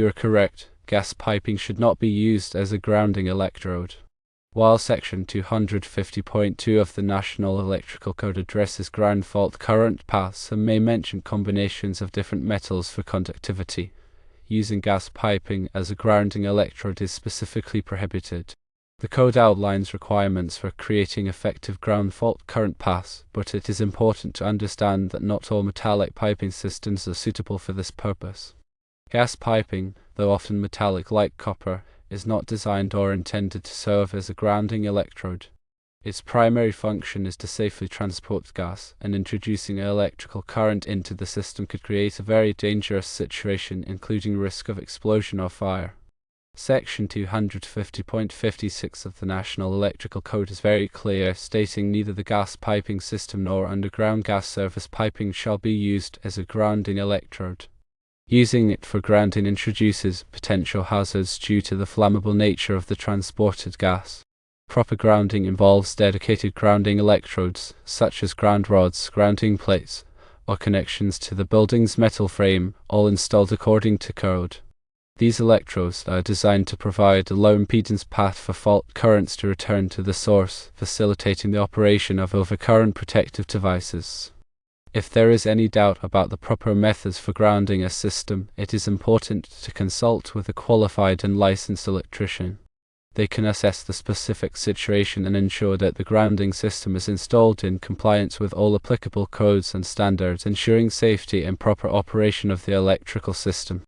You are correct, gas piping should not be used as a grounding electrode. While Section 250.2 of the National Electrical Code addresses ground fault current paths and may mention combinations of different metals for conductivity, using gas piping as a grounding electrode is specifically prohibited. The code outlines requirements for creating effective ground fault current paths, but it is important to understand that not all metallic piping systems are suitable for this purpose. Gas piping, though often metallic like copper, is not designed or intended to serve as a grounding electrode. Its primary function is to safely transport gas, and introducing electrical current into the system could create a very dangerous situation, including risk of explosion or fire. Section 250.56 of the National Electrical Code is very clear, stating neither the gas piping system nor underground gas service piping shall be used as a grounding electrode. Using it for grounding introduces potential hazards due to the flammable nature of the transported gas. Proper grounding involves dedicated grounding electrodes, such as ground rods, grounding plates, or connections to the building's metal frame, all installed according to code. These electrodes are designed to provide a low impedance path for fault currents to return to the source, facilitating the operation of overcurrent protective devices. If there is any doubt about the proper methods for grounding a system, it is important to consult with a qualified and licensed electrician. They can assess the specific situation and ensure that the grounding system is installed in compliance with all applicable codes and standards, ensuring safety and proper operation of the electrical system.